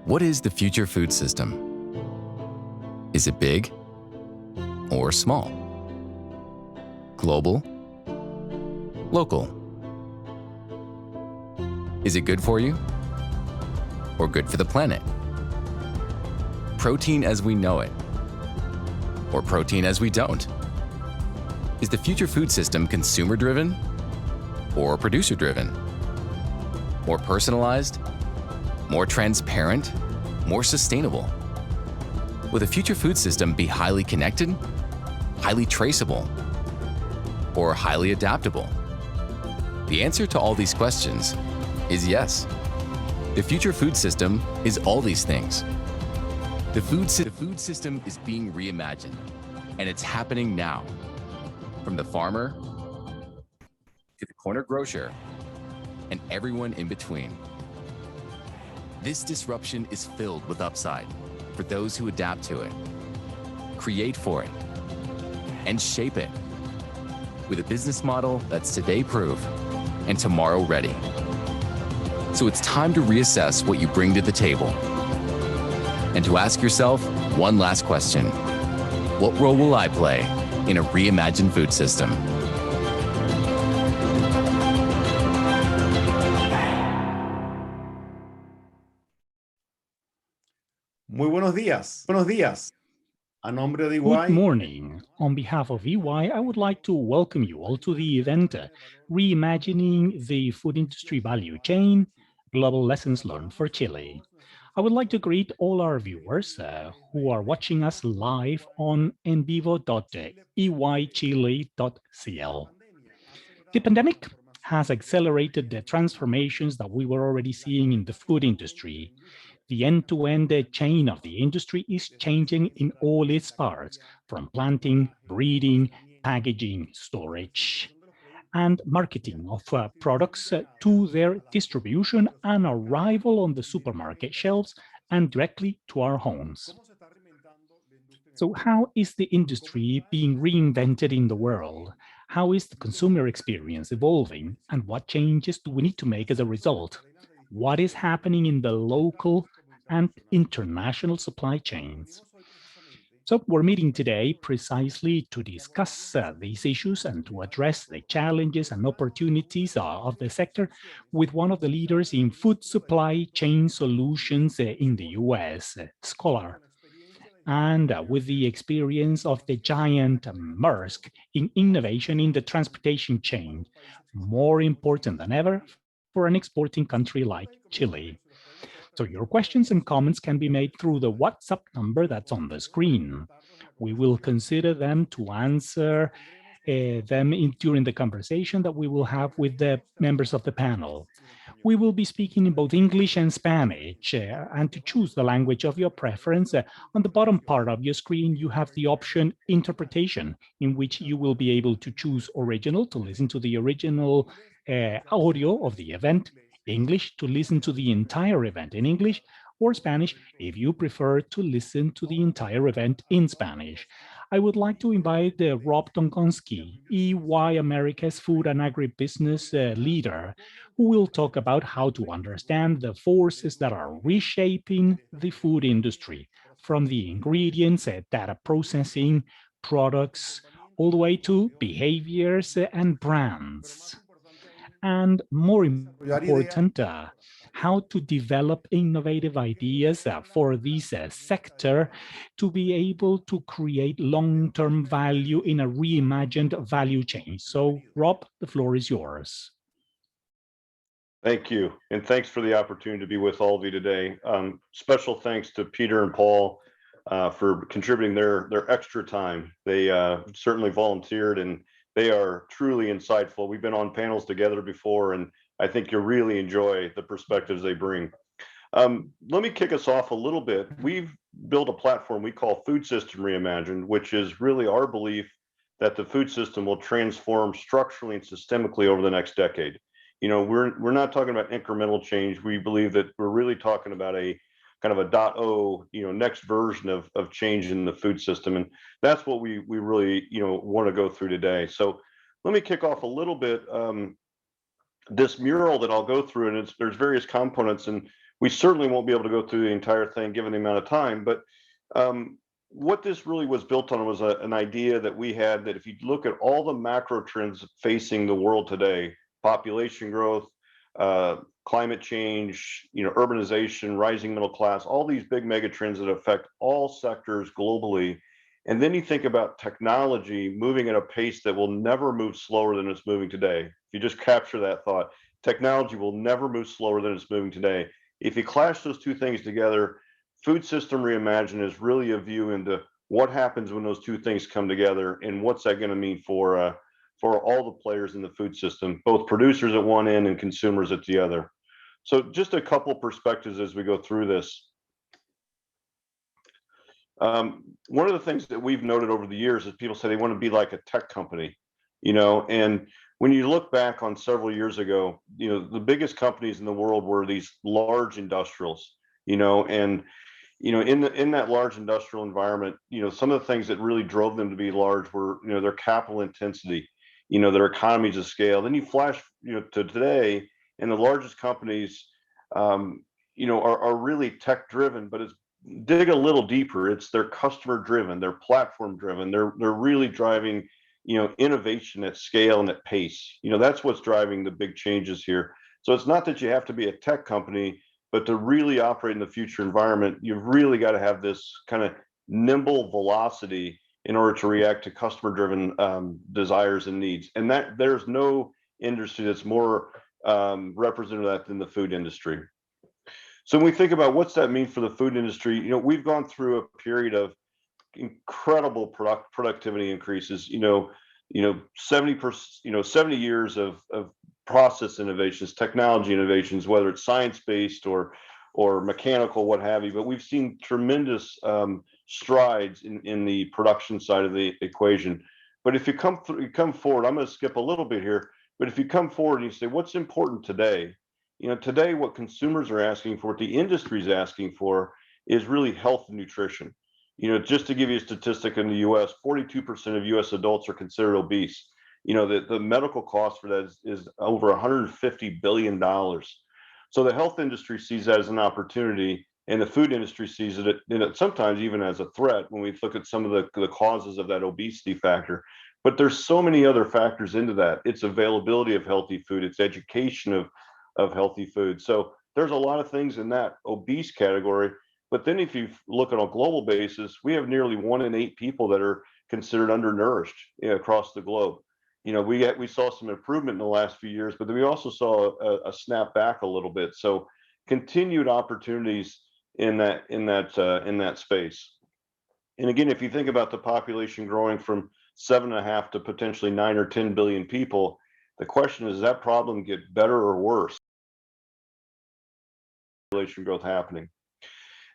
What is the future food system? Is it big or small? Global? Local? Is it good for you or good for the planet? Protein as we know it or protein as we don't? Is the future food system consumer-driven or producer-driven? More personalized? More transparent? More sustainable? Will the future food system be highly connected, highly traceable, or highly adaptable? The answer to all these questions is yes. The future food system is all these things. The food system is being reimagined, and it's happening now. From the farmer to the corner grocer and everyone in between. This disruption is filled with upside for those who adapt to it, create for it, and shape it with a business model that's today proof and tomorrow ready. So it's time to reassess what you bring to the table and to ask yourself one last question. What role will I play in a reimagined food system? Muy buenos días. Buenos días. A nombre de EY. Good morning. On behalf of EY, I would like to welcome you all to the event, Reimagining the Food Industry Value Chain, Global Lessons Learned for Chile. I would like to greet all our viewers who are watching us live on envivo.eychile.cl. The pandemic has accelerated the transformations that we were already seeing in the food industry. The end-to-end chain of the industry is changing in all its parts, from planting, breeding, packaging, storage, and marketing of products to their distribution and arrival on the supermarket shelves and directly to our homes. So how is the industry being reinvented in the world? How is the consumer experience evolving? And what changes do we need to make as a result? What is happening in the local and international supply chains? So we're meeting today precisely to discuss these issues and to address the challenges and opportunities of the sector with one of the leaders in food supply chain solutions in the US, Scoular, and with the experience of the giant Maersk in innovation in the transportation chain, more important than ever for an exporting country like Chile. So your questions and comments can be made through the WhatsApp number that's on the screen. We will consider them to answer them during the conversation that we will have with the members of the panel. We will be speaking in both English and Spanish, and to choose the language of your preference, on the bottom part of your screen, you have the option interpretation, in which you will be able to choose original to listen to the original audio of the event, English to listen to the entire event in English, or Spanish if you prefer to listen to the entire event in Spanish. I would like to invite Rob Dongoski, EY America's Food and Agribusiness leader, who will talk about how to understand the forces that are reshaping the food industry, from the ingredients, data processing, products, all the way to behaviors and brands. And more important, how to develop innovative ideas for this sector to be able to create long-term value in a reimagined value chain. So, Rob, the floor is yours. Thank you, and thanks for the opportunity to be with all of you today. Special thanks to Peter and Paul for contributing their extra time. They certainly volunteered, and they are truly insightful. We've been on panels together before, and I think you'll really enjoy the perspectives they bring. Let me kick us off a little bit. We've built a platform we call Food System Reimagined, which is really our belief that the food system will transform structurally and systemically over the next decade. You know, we're not talking about incremental change. We believe that we're really talking about a kind of a 0.0, next version of change in the food system. And that's what we really, want to go through today. So let me kick off a little bit. This mural that I'll go through, and there's various components, and We certainly won't be able to go through the entire thing given the amount of time, but what this really was built on was an idea that we had that if you look at all the macro trends facing the world today, population growth, climate change, urbanization, rising middle class, all these big mega trends that affect all sectors globally. And then you think about technology moving at a pace that will never move slower than it's moving today. If you just capture that thought, technology will never move slower than it's moving today. If you clash those two things together, Food System Reimagined is really a view into what happens when those two things come together and what's that going to mean for all the players in the food system, both producers at one end and consumers at the other. So just a couple perspectives as we go through this. One of the things that we've noted over the years is people say they want to be like a tech company, and when you look back on several years ago, the biggest companies in the world were these large industrials, and in that large industrial environment, some of the things that really drove them to be large were, their capital intensity, their economies of scale. Then you flash, to today, and the largest companies, are really tech driven, but it's dig a little deeper. It's they're customer driven, they're platform driven, they're really driving, innovation at scale and at pace. That's what's driving the big changes here. So it's not that you have to be a tech company, but to really operate in the future environment, you've really got to have this kind of nimble velocity in order to react to customer driven desires and needs. And that there's no industry that's more representative of that than the food industry. So when we think about what's that mean for the food industry, we've gone through a period of incredible productivity increases. 70 years of process innovations, technology innovations, whether it's science-based or mechanical, what have you. But we've seen tremendous strides in the production side of the equation. But if you come forward, I'm going to skip a little bit here. But if you come forward and you say, what's important today? Today, what consumers are asking for, what the industry is asking for, is really health and nutrition. Just to give you a statistic, in the U.S., 42% of U.S. adults are considered obese. The medical cost for that is over $150 billion. So the health industry sees that as an opportunity, and the food industry sees it, sometimes even as a threat when we look at some of the causes of that obesity factor. But there's so many other factors into that. It's availability of healthy food, it's education of healthy food. So there's a lot of things in that obese category. But then if you look on a global basis, we have nearly 1 in 8 people that are considered undernourished across the globe. We saw some improvement in the last few years, but then we also saw a snap back a little bit. So continued opportunities in that space. And again, if you think about the population growing from 7.5 to potentially 9 or 10 billion people, the question is, does that problem get better or worse? Population growth happening.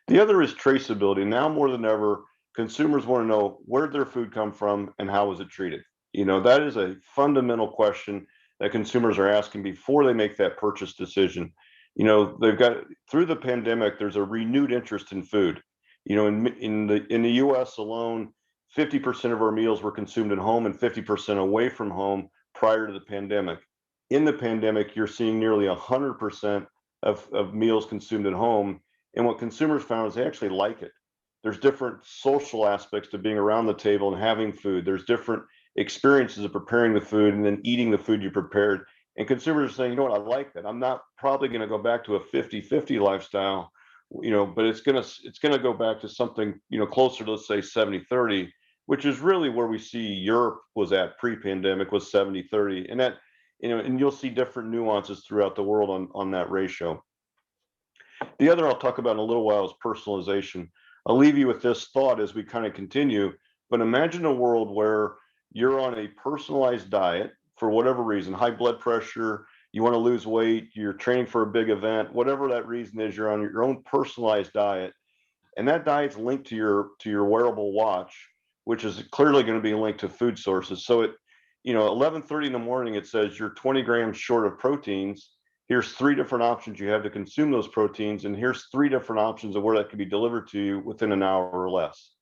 The other is traceability. Now more than ever, consumers want to know where did their food come from and how was it treated. That is a fundamental question that consumers are asking before they make that purchase decision. They've got, through the pandemic, there's a renewed interest in food. In the U.S. alone, 50% of our meals were consumed at home and 50% away from home prior to the pandemic. In the pandemic, you're seeing nearly 100% of meals consumed at home. And what consumers found is they actually like it. There's different social aspects to being around the table and having food. There's different experiences of preparing the food and then eating the food you prepared. And consumers are saying, I like that. I'm not probably going to go back to a 50-50 lifestyle, but it's going to go back to something, closer to, let's say, 70-30, which is really where we see Europe was at pre-pandemic, was 70-30. And that, and you'll see different nuances throughout the world on that ratio. The other I'll talk about in a little while is personalization. I'll leave you with this thought as we kind of continue, but imagine a world where you're on a personalized diet for whatever reason, high blood pressure, you want to lose weight, you're training for a big event, whatever that reason is, you're on your own personalized diet. And that diet's linked to your wearable watch, which is clearly going to be linked to food sources. So at 11:30 in the morning, it says you're 20 grams short of proteins. Here's 3 different options you have to consume those proteins, and here's 3 different options of where that can be delivered to you within an hour or less.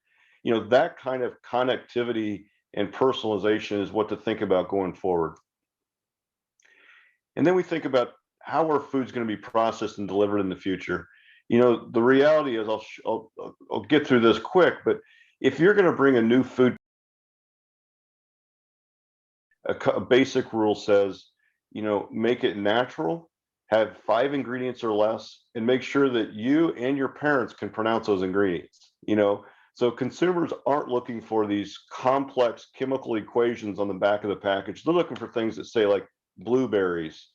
That kind of connectivity and personalization is what to think about going forward. And then we think about how our food's going to be processed and delivered in the future. The reality is, I'll get through this quick, but if you're going to bring a new food, a basic rule says, make it natural, have 5 ingredients or less, and make sure that you and your parents can pronounce those ingredients. So consumers aren't looking for these complex chemical equations on the back of the package. They're looking for things that say like blueberries,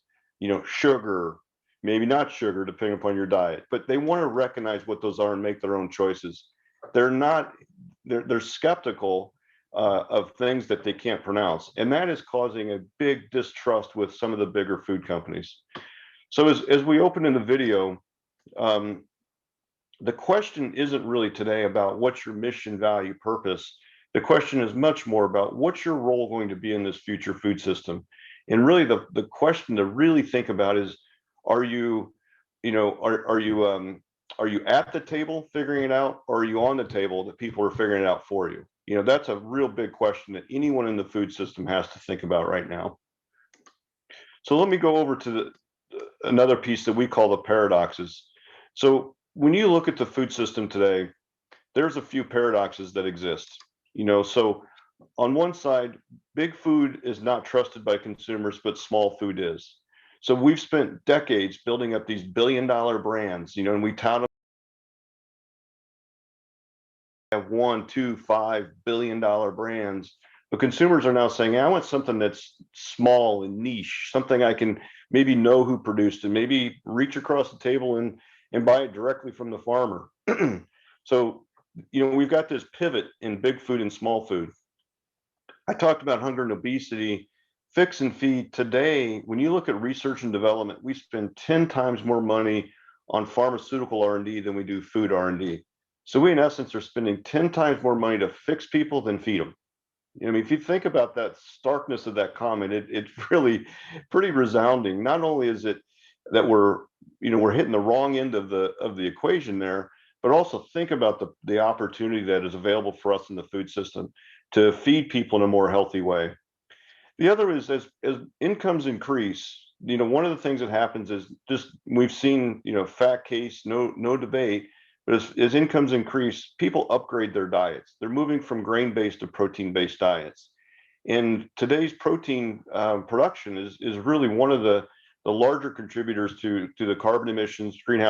sugar, maybe not sugar, depending upon your diet, but they want to recognize what those are and make their own choices. They're skeptical of things that they can't pronounce. And that is causing a big distrust with some of the bigger food companies. So as we open in the video, the question isn't really today about what's your mission, value, purpose. The question is much more about what's your role going to be in this future food system. And really the question to really think about is, are you at the table figuring it out, or are you on the table that people are figuring it out for you? That's a real big question that anyone in the food system has to think about right now. So let me go over to another piece that we call the paradoxes. So when you look at the food system today, there's a few paradoxes that exist. So on one side, big food is not trusted by consumers, but small food is. So we've spent decades building up these billion-dollar brands, and we tout them have $1, $2, $5 billion brands, but consumers are now saying, I want something that's small and niche, something I can maybe know who produced it, maybe reach across the table and buy it directly from the farmer. So, we've got this pivot in big food and small food. I talked about hunger and obesity. Fix and feed today, when you look at research and development, we spend 10 times more money on pharmaceutical R&D than we do food R&D. So we, in essence, are spending 10 times more money to fix people than feed them. If you think about that starkness of that comment, it's really pretty resounding. Not only is it that we're hitting the wrong end of the equation there, but also think about the opportunity that is available for us in the food system to feed people in a more healthy way. The other is as incomes increase, one of the things that happens is just we've seen, fat case, no debate, but as incomes increase, people upgrade their diets. They're moving from grain-based to protein-based diets. And today's protein production is really one of the larger contributors to the carbon emissions, greenhouse.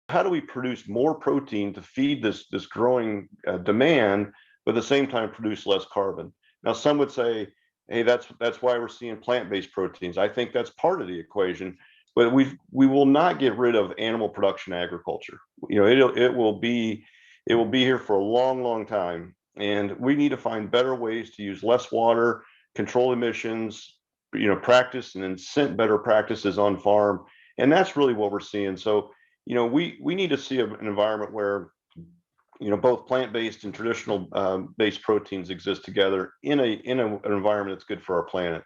How do we produce more protein to feed this growing demand, but at the same time produce less carbon? Now, some would say, hey, that's why we're seeing plant-based proteins. I think that's part of the equation, but we will not get rid of animal production agriculture. It will be here for a long, long time, and we need to find better ways to use less water, control emissions, practice and incent better practices on farm, and that's really what we're seeing. So, we need to see an environment where both plant-based and traditional based proteins exist together in an environment that's good for our planet.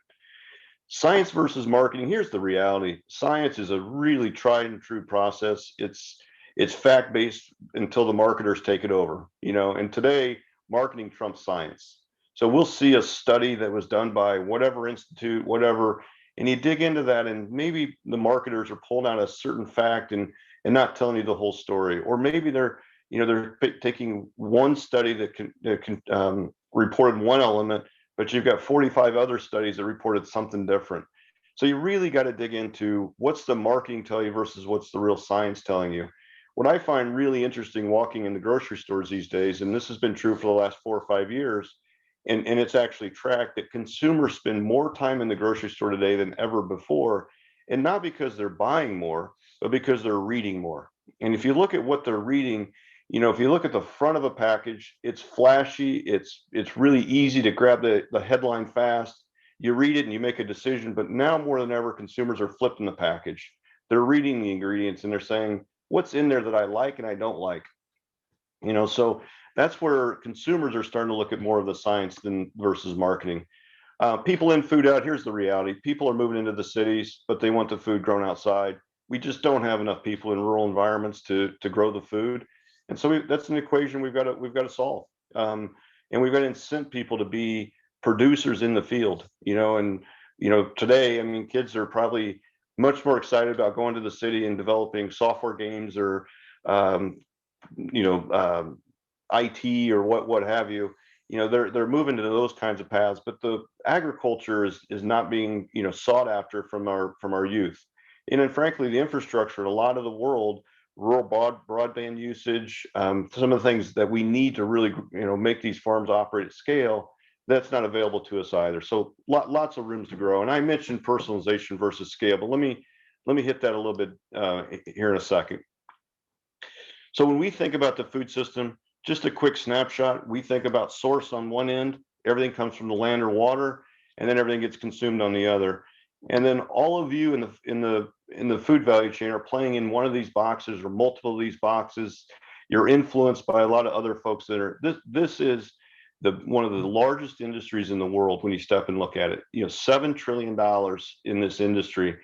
Science versus marketing. Here's the reality. Science is a really tried and true process. It's fact-based until the marketers take it over, and today marketing trumps science. So we'll see a study that was done by whatever institute, whatever, and you dig into that, and maybe the marketers are pulling out a certain fact and not telling you the whole story, or maybe they're taking one study that can reported one element, but you've got 45 other studies that reported something different. So you really got to dig into what's the marketing tell you versus what's the real science telling you. What I find really interesting walking in the grocery stores these days, and this has been true for the last 4 or 5 years, and it's actually tracked, that consumers spend more time in the grocery store today than ever before, and not because they're buying more, but because they're reading more. And if you look at what they're reading, if you look at the front of a package, it's flashy, it's really easy to grab the headline fast. You read it and you make a decision, but now more than ever, consumers are flipping the package. They're reading the ingredients and they're saying, what's in there that I like and I don't like? So that's where consumers are starting to look at more of the science versus marketing. People in food out, here's the reality. People are moving into the cities, but they want the food grown outside. We just don't have enough people in rural environments to grow the food. And so that's an equation we've got to solve. And we've got to incent people to be producers in the field, and today, kids are probably much more excited about going to the city and developing software games or IT or what have you. They're moving to those kinds of paths, but the agriculture is not being sought after from our youth. And then frankly, the infrastructure in a lot of the world, rural broadband usage, some of the things that we need to really make these farms operate at scale, that's not available to us either. So lots of rooms to grow. And I mentioned personalization versus scale, but let me hit that a little bit here in a second. So when we think about the food system, just a quick snapshot, we think about source on one end, everything comes from the land or water, and then everything gets consumed on the other. And then all of you in the food value chain are playing in one of these boxes or multiple of these boxes. You're influenced by a lot of other folks that are, this is one of the largest industries in the world when you step and look at it. $7 trillion in this industry.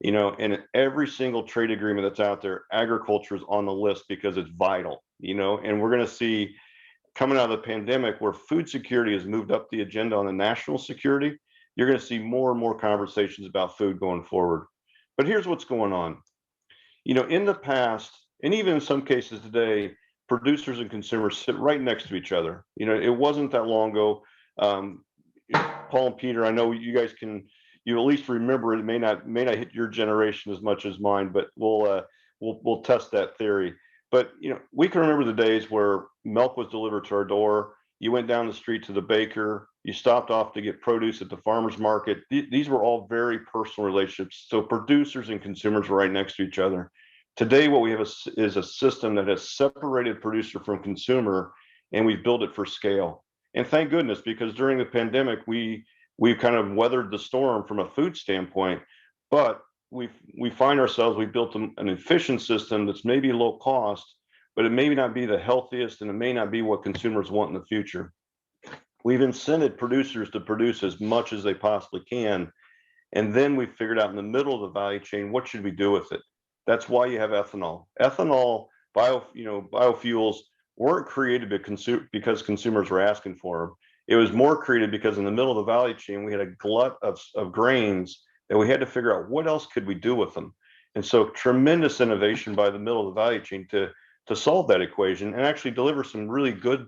And every single trade agreement that's out there, agriculture is on the list because it's vital, and we're going to see coming out of the pandemic where food security has moved up the agenda on the national security. You're going to see more and more conversations about food going forward. But here's what's going on. In the past, and even in some cases today, producers and consumers sit right next to each other. It wasn't that long ago. Paul and Peter, I know you guys you at least remember it. May not hit your generation as much as mine, but we'll test that theory. But we can remember the days where milk was delivered to our door. You went down the street to the baker. You stopped off to get produce at the farmer's market. These were all very personal relationships. So producers and consumers were right next to each other. Today, what we have is a system that has separated producer from consumer, and we've built it for scale. And thank goodness, because during the pandemic, we've kind of weathered the storm from a food standpoint, but we find ourselves, we built an efficient system that's maybe low cost, but it may not be the healthiest, and it may not be what consumers want in the future. We've incented producers to produce as much as they possibly can, and then we figured out in the middle of the value chain, what should we do with it? That's why you have ethanol. Ethanol, biofuels weren't created because consumers were asking for them. It was more created because in the middle of the value chain, we had a glut of grains that we had to figure out what else could we do with them. And so tremendous innovation by the middle of the value chain to solve that equation and actually deliver some really good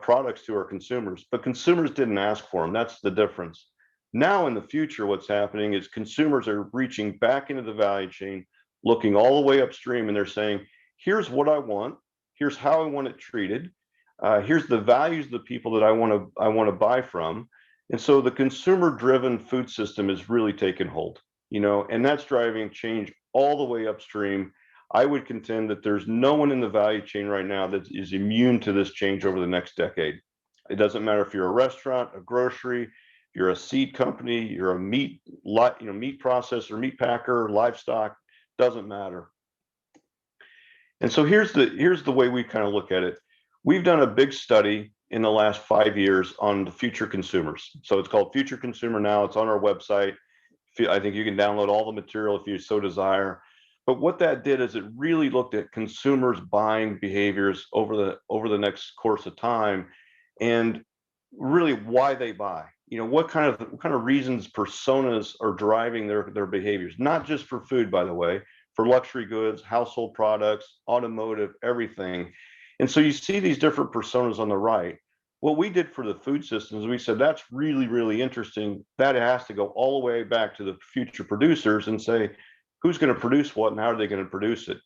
products to our consumers. But consumers didn't ask for them. That's the difference. Now in the future, what's happening is consumers are reaching back into the value chain, looking all the way upstream, and they're saying, here's what I want. Here's how I want it treated. Here's the values of the people that I want to buy from. And so the consumer-driven food system is really taking hold, and that's driving change all the way upstream. I would contend that there's no one in the value chain right now that is immune to this change over the next decade. It doesn't matter if you're a restaurant, a grocery, you're a seed company, you're a meat processor, meat packer, livestock, doesn't matter. And so here's the way we kind of look at it. We've done a big study in the last 5 years on the future consumers. So it's called Future Consumer now. It's on our website. I think you can download all the material if you so desire. But what that did is it really looked at consumers' buying behaviors over the next course of time, and really why they buy. What kind of reasons, personas are driving their behaviors, not just for food, by the way, for luxury goods, household products, automotive, everything. And so you see these different personas on the right. What we did for the food systems, we said that's really, really interesting. That has to go all the way back to the future producers and say, who's going to produce what and how are they going to produce it?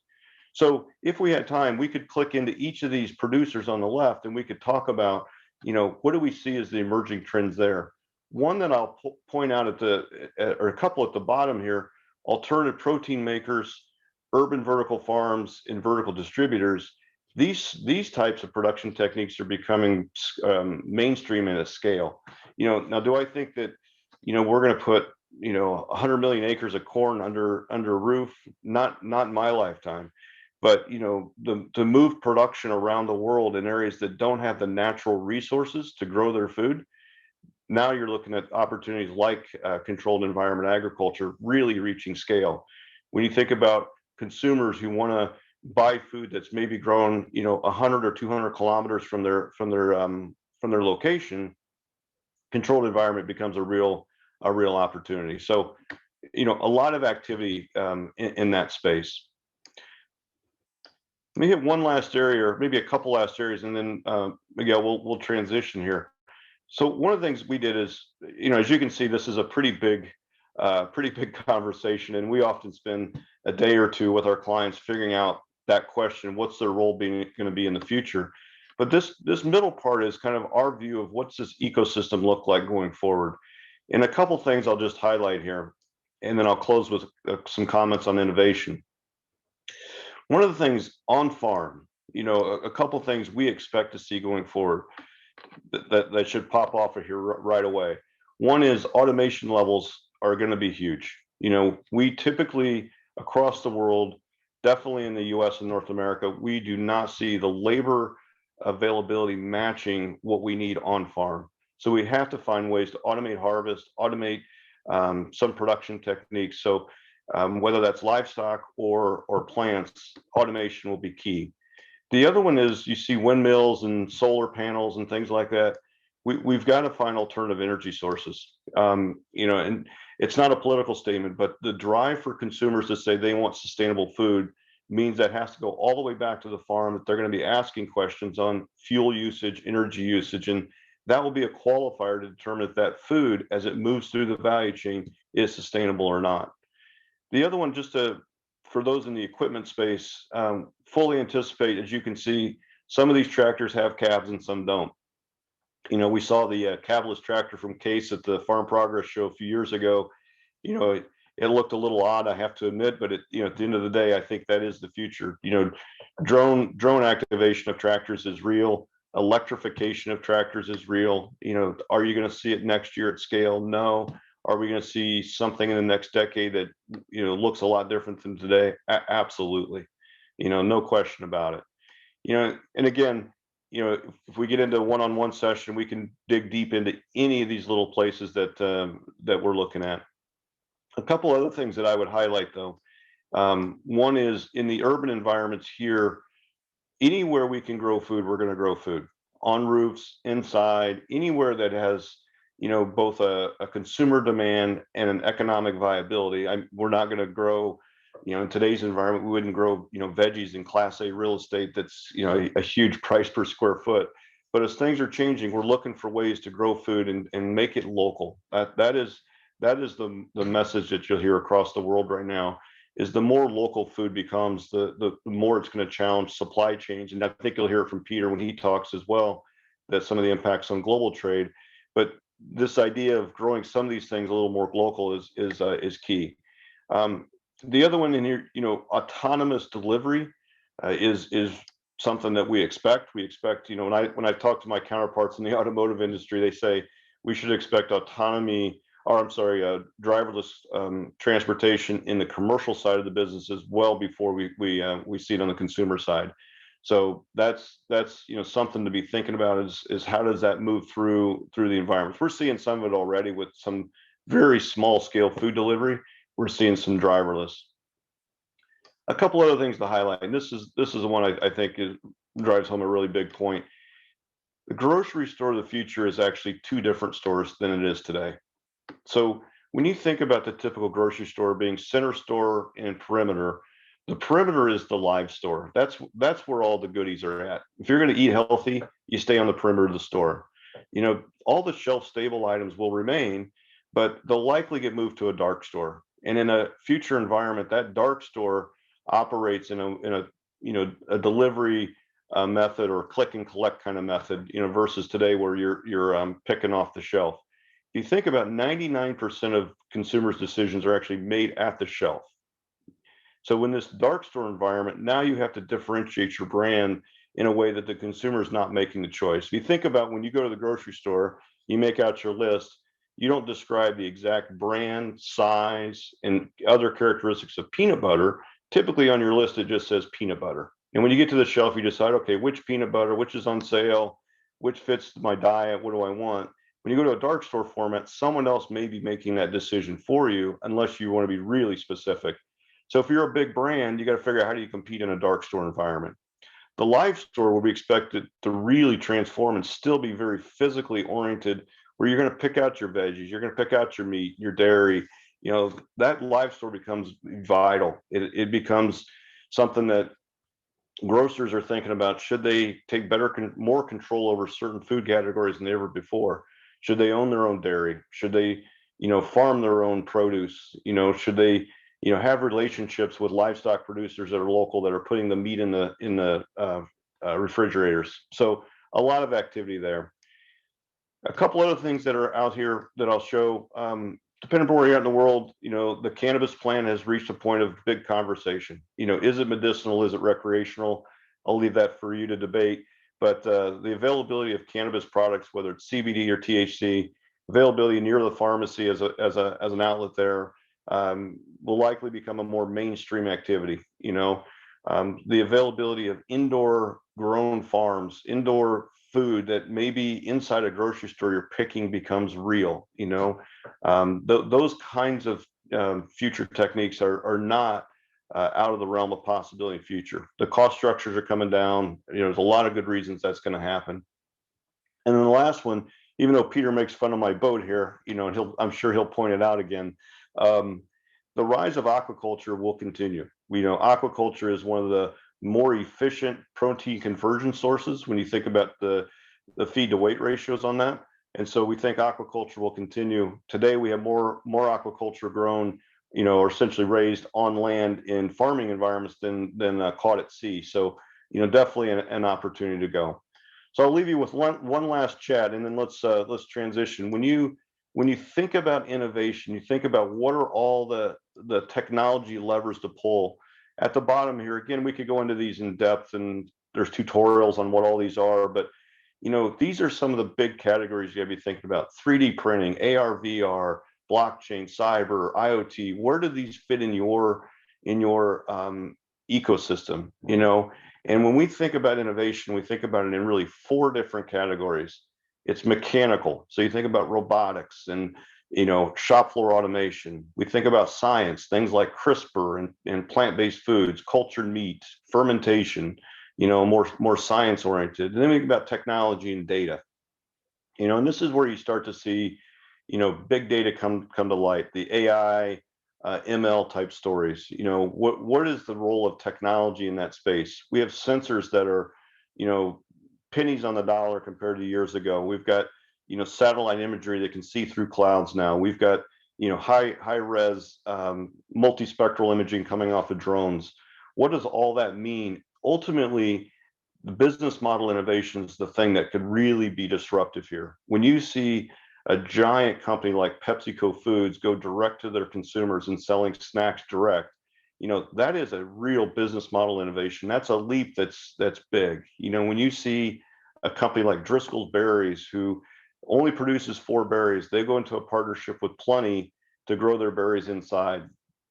So if we had time, we could click into each of these producers on the left and we could talk about, what do we see as the emerging trends there? One that I'll point out or a couple at the bottom here, alternative protein makers, urban vertical farms, and vertical distributors. These types of production techniques are becoming mainstream at a scale. Now, do I think that we're going to put 100 million acres of corn under a roof? Not in my lifetime. But to move production around the world in areas that don't have the natural resources to grow their food, now you're looking at opportunities like controlled environment agriculture really reaching scale. When you think about consumers who want to buy food that's maybe grown 100 or 200 kilometers from their location, controlled environment becomes a real opportunity. So a lot of activity in that space. Let me hit one last area, or maybe a couple last areas, and then Miguel, we'll transition here. So one of the things we did is, as you can see, this is a pretty big conversation, and we often spend a day or two with our clients figuring out that question: what's their role going to be in the future? But this middle part is kind of our view of what's this ecosystem look like going forward. And a couple things I'll just highlight here, and then I'll close with some comments on innovation. One of the things on farm, a couple things we expect to see going forward that should pop off of here right away. One is automation levels are going to be huge. We typically across the world, definitely in the US and North America, we do not see the labor availability matching what we need on farm. So we have to find ways to automate harvest, automate some production techniques. So whether that's livestock or plants, automation will be key. The other one is you see windmills and solar panels and things like that. We've got to find alternative energy sources. And it's not a political statement, but the drive for consumers to say they want sustainable food means that has to go all the way back to the farm, that they're going to be asking questions on fuel usage, energy usage, and that will be a qualifier to determine if that food, as it moves through the value chain, is sustainable or not. The other one, just for those in the equipment space, fully anticipate, as you can see, some of these tractors have cabs and some don't. We saw the cabless tractor from Case at the Farm Progress Show a few years ago. It looked a little odd, I have to admit, but at the end of the day, I think that is the future. Drone activation of tractors is real. Electrification of tractors is real. Are you going to see it next year at scale? No. Are we going to see something in the next decade that looks a lot different than today? Absolutely. No question about it. And again, if we get into a one-on-one session, we can dig deep into any of these little places that we're looking at. A couple other things that I would highlight, though. One is in the urban environments here, anywhere we can grow food, we're going to grow food. On roofs, inside, anywhere that has both a consumer demand and an economic viability. We're not going to grow, in today's environment, we wouldn't grow, veggies in Class A real estate that's, a huge price per square foot. But as things are changing, we're looking for ways to grow food and make it local. That is the message that you'll hear across the world right now, is the more local food becomes, the more it's going to challenge supply chains. And I think you'll hear from Peter when he talks as well, that some of the impacts on global trade. But this idea of growing some of these things a little more local is key. The other one in here, autonomous delivery is something that we expect. We expect, when I talk to my counterparts in the automotive industry, they say we should expect driverless transportation in the commercial side of the business as well before we see it on the consumer side. So that's something to be thinking about is how does that move through the environment. We're seeing some of it already with some very small scale food delivery. We're seeing some driverless. A couple other things to highlight, and this is the one I think drives home a really big point. The grocery store of the future is actually two different stores than it is today. So when you think about the typical grocery store being center store and perimeter, the perimeter is the live store. That's where all the goodies are at. If you're going to eat healthy, you stay on the perimeter of the store. All the shelf stable items will remain, but they'll likely get moved to a dark store. And in a future environment, that dark store operates in a delivery method or click and collect kind of method, versus today where you're picking off the shelf. If you think about 99% of consumers' decisions are actually made at the shelf. So in this dark store environment, now you have to differentiate your brand in a way that the consumer is not making the choice. If you think about when you go to the grocery store, you make out your list, you don't describe the exact brand, size, and other characteristics of peanut butter. Typically on your list, it just says peanut butter. And when you get to the shelf, you decide, okay, which peanut butter, which is on sale, which fits my diet, what do I want? When you go to a dark store format, someone else may be making that decision for you, unless you want to be really specific. So if you're a big brand, you got to figure out how do you compete in a dark store environment. The live store will be expected to really transform and still be very physically oriented, where you're going to pick out your veggies, you're going to pick out your meat, your dairy, that live store becomes vital. It becomes something that grocers are thinking about. Should they take more control over certain food categories than ever before? Should they own their own dairy? Should they, farm their own produce? Should they, have relationships with livestock producers that are local, that are putting the meat in the refrigerators? So a lot of activity there. A couple other things that are out here that I'll show. Depending on where you're at in the world, the cannabis plant has reached a point of big conversation. Is it medicinal? Is it recreational? I'll leave that for you to debate. But the availability of cannabis products, whether it's CBD or THC, availability near the pharmacy as an outlet there, will likely become a more mainstream activity. The availability of indoor grown farms, indoor food that maybe inside a grocery store you're picking becomes real. Those kinds of future techniques are not out of the realm of possibility in future. The cost structures are coming down. There's a lot of good reasons that's going to happen. And then the last one, even though Peter makes fun of my boat here, and I'm sure he'll point it out again. The rise of aquaculture will continue. Aquaculture is one of the more efficient protein conversion sources when you think about the feed to weight ratios on that. And so we think aquaculture will continue. Today we have more aquaculture grown, or essentially raised on land in farming environments than caught at sea. So definitely an opportunity to go. So I'll leave you with one last chat, and then let's transition. When you think about innovation, you think about what are all the technology levers to pull. At the bottom here, again, we could go into these in depth, and there's tutorials on what all these are, but these are some of the big categories you gotta be thinking about. 3D printing, AR, VR, blockchain, cyber, IoT. Where do these fit in your ecosystem? And when we think about innovation, we think about it in really 4 different categories. It's mechanical. So you think about robotics and shop floor automation. We think about science, things like CRISPR and plant-based foods, cultured meat, fermentation, more science oriented. And then we think about technology and data. And this is where you start to see, big data come to light, the AI, ML type stories. What is the role of technology in that space? We have sensors that are, pennies on the dollar compared to years ago. We've got, satellite imagery that can see through clouds now. We've got, high res, multispectral imaging coming off of drones. What does all that mean? Ultimately, the business model innovation is the thing that could really be disruptive here. When you see a giant company like PepsiCo Foods go direct to their consumers and selling snacks direct, that is a real business model innovation. That's a leap that's big. When you see a company like Driscoll's Berries, who only produces 4 berries, they go into a partnership with Plenty to grow their berries inside.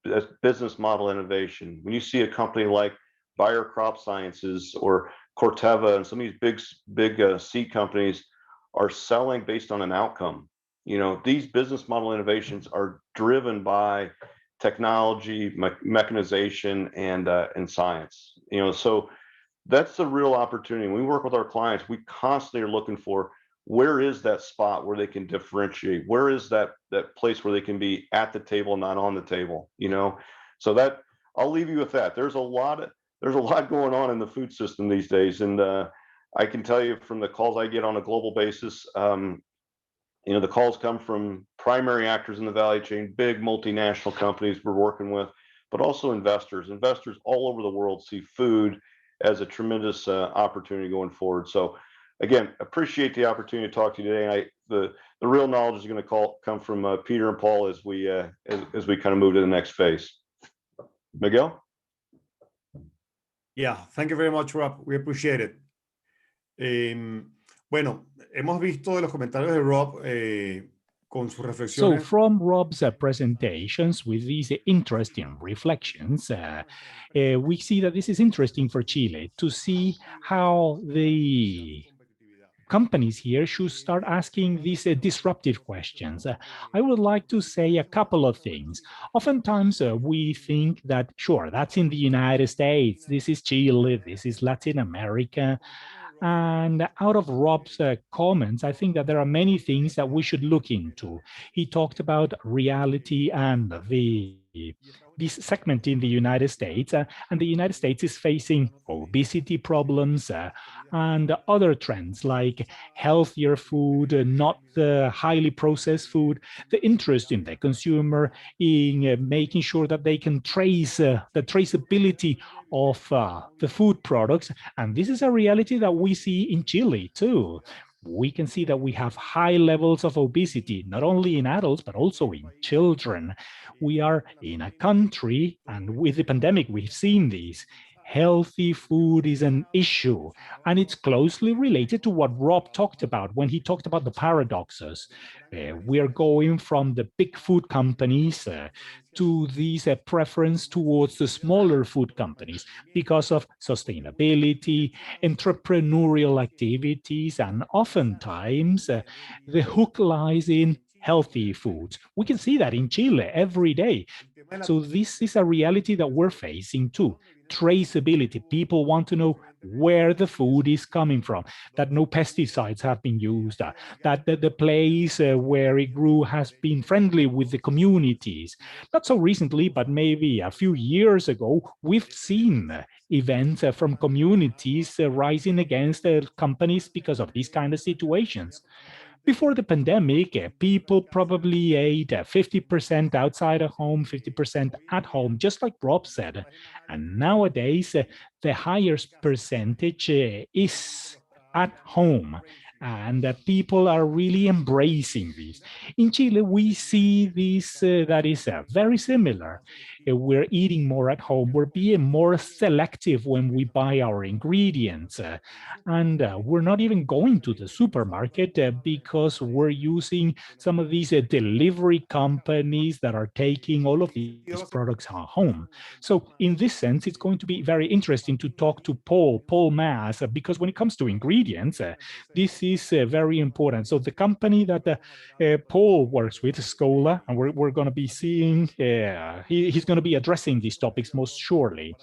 That's business model innovation. When you see a company like Bayer Crop Sciences or Corteva and some of these big seed companies are selling based on an outcome. These business model innovations are driven by technology, mechanization, and science. So that's the real opportunity. When we work with our clients, we constantly are looking for where is that spot where they can differentiate? Where is that place where they can be at the table, not on the table? So that I'll leave you with that. There's a lot going on in the food system these days, and I can tell you from the calls I get on a global basis, the calls come from primary actors in the value chain, big multinational companies we're working with, but also investors. Investors all over the world see food as a tremendous opportunity going forward. So again, appreciate the opportunity to talk to you today. The real knowledge is going to come from Peter and Paul as we kind of move to the next phase. Miguel? Yeah, thank you very much, Rob. We appreciate it. Bueno, hemos visto de los comentarios de Rob con sus reflexiones. So from Rob's presentations with these interesting reflections, we see that this is interesting for Chile to see how the companies here should start asking these disruptive questions. I would like to say a couple of things. Oftentimes we think that, sure, that's in the United States, this is Chile, this is Latin America. And out of Rob's comments, I think that there are many things that we should look into. He talked about reality and this segment in the United States, and the United States is facing obesity problems and other trends like healthier food, not the highly processed food, the interest in the consumer in making sure that they can trace the traceability of the food products. And this is a reality that we see in Chile too. We can see that we have high levels of obesity, not only in adults, but also in children. We are in a country, and with the pandemic, we've seen this. Healthy food is an issue, and it's closely related to what Rob talked about when he talked about the paradoxes. We are going from the big food companies to this preference towards the smaller food companies because of sustainability, entrepreneurial activities, and oftentimes the hook lies in healthy foods. We can see that in Chile every day. So this is a reality that we're facing too. Traceability. People want to know where the food is coming from, that no pesticides have been used, that the place where it grew has been friendly with the communities. Not so recently, but maybe a few years ago, we've seen events from communities rising against companies because of these kind of situations. Before the pandemic, people probably ate 50% outside of home, 50% at home, just like Rob said. And nowadays, the highest percentage is at home. And people are really embracing this. In Chile, we see this that is very similar. We're eating more at home. We're being more selective when we buy our ingredients. And we're not even going to the supermarket because we're using some of these delivery companies that are taking all of these products home. So in this sense, it's going to be very interesting to talk to Paul Maass, because when it comes to ingredients, this is very important. So the company that Paul works with, Scoular, and we're going to be seeing, he's going to be addressing these topics most surely.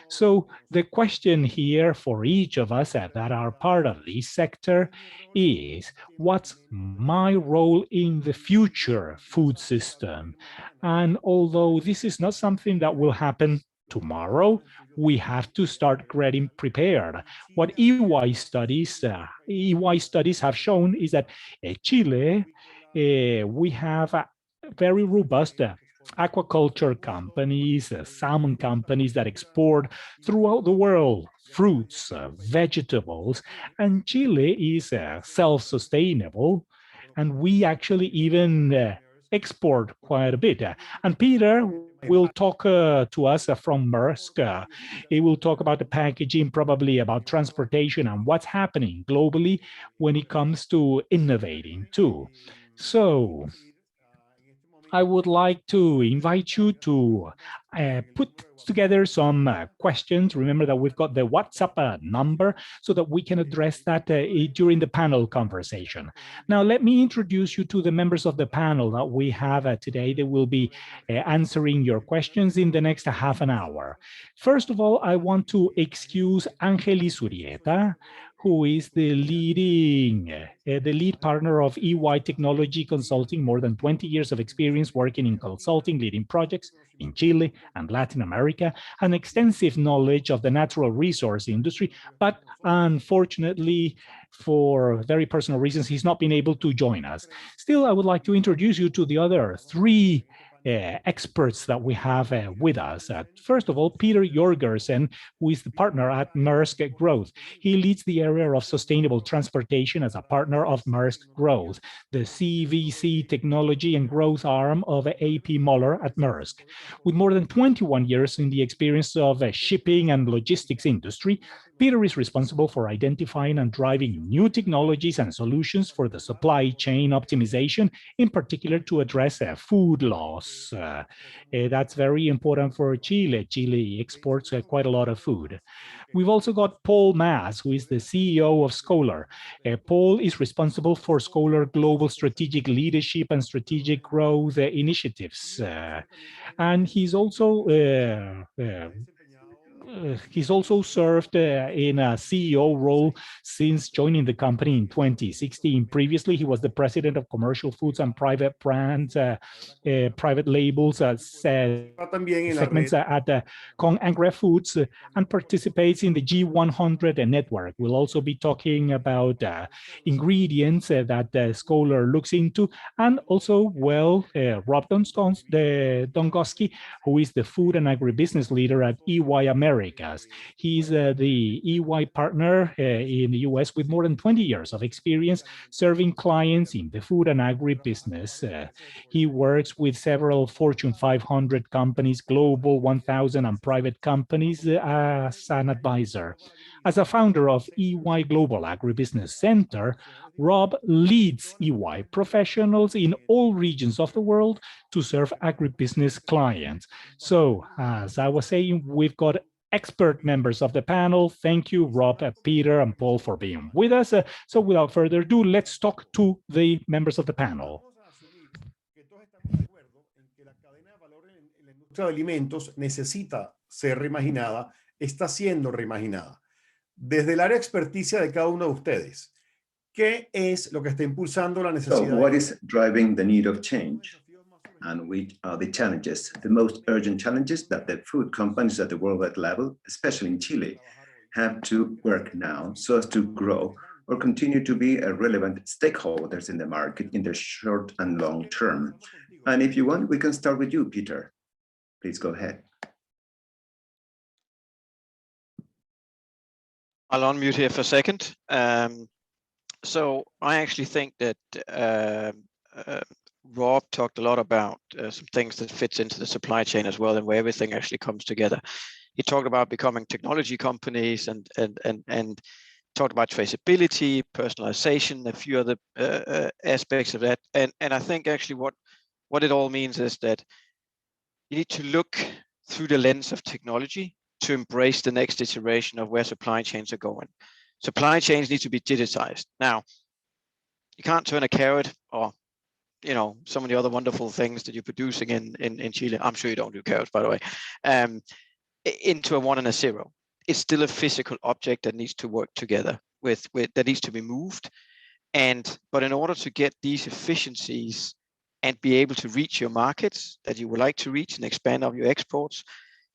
So the question here for each of us that are part of this sector is, what's my role in the future food system? And although this is not something that will happen tomorrow, we have to start getting prepared. What EY studies have shown is that Chile, we have very robust aquaculture companies, salmon companies that export throughout the world fruits, vegetables, and Chile is self-sustainable, and we actually even export quite a bit. And Peter will talk to us from Maersk. He will talk about the packaging, probably about transportation and what's happening globally when it comes to innovating too. So I would like to invite you to put together some questions. Remember that we've got the WhatsApp number so that we can address that during the panel conversation. Now, let me introduce you to the members of the panel that we have today. They will be answering your questions in the next half an hour. First of all, I want to excuse Angelis Urieta, who is the lead partner of EY Technology Consulting, more than 20 years of experience working in consulting, leading projects in Chile and Latin America, an extensive knowledge of the natural resource industry, but unfortunately, for very personal reasons, he's not been able to join us. Still, I would like to introduce you to the other three experts that we have with us. First of all, Peter Jorgensen, who is the partner at Maersk Growth. He leads the area of sustainable transportation as a partner of Maersk Growth, the CVC technology and growth arm of AP Moller at Maersk. With more than 21 years in the experience of shipping and logistics industry, Peter is responsible for identifying and driving new technologies and solutions for the supply chain optimization, in particular to address food loss. That's very important for Chile. Chile exports quite a lot of food. We've also got Paul Maass, who is the CEO of Scoular. Paul is responsible for Scoular global strategic leadership and strategic growth initiatives. And he's also he's also served in a CEO role since joining the company in 2016. Previously, he was the president of commercial foods and private brands, private labels, segments at Con-Angre Foods, and participates in the G100 network. We'll also be talking about ingredients that Scoular looks into, and also, well, Rob Dongoski, who is the food and agribusiness leader at EY Americas. He's the EY partner in the US with more than 20 years of experience serving clients in the food and agribusiness. He works with several Fortune 500 companies, Global 1000 and private companies as an advisor. As a founder of EY Global Agribusiness Center, Rob leads EY professionals in all regions of the world to serve agribusiness clients. So, as I was saying, we've got expert members of the panel. Thank you, Rob, Peter, and Paul for being with us. So without further ado, let's talk to the members of the panel. La industria de alimentos necesita ser reimaginada, está siendo reimaginada. Desde el área de experticia de cada uno de ustedes, ¿qué es lo que está impulsando la necesidad? So what is driving the need of change? And which are the challenges, the most urgent challenges that the food companies at the worldwide level, especially in Chile, have to work now so as to grow or continue to be a relevant stakeholders in the market in the short and long term? And if you want, we can start with you, Peter. Please go ahead. I'll unmute here for a second. So I actually think that Rob talked a lot about some things that fits into the supply chain as well, and where everything actually comes together. He talked about becoming technology companies and talked about traceability, personalization, a few other aspects of that. And I think actually what it all means is that you need to look through the lens of technology to embrace the next iteration of where supply chains are going. Supply chains need to be digitized. Now, you can't turn a carrot or some of the other wonderful things that you're producing in Chile. I'm sure you don't do carrots, by the way, into a 1 and a 0. It's still a physical object that needs to work together with that needs to be moved. But in order to get these efficiencies and be able to reach your markets that you would like to reach and expand on your exports,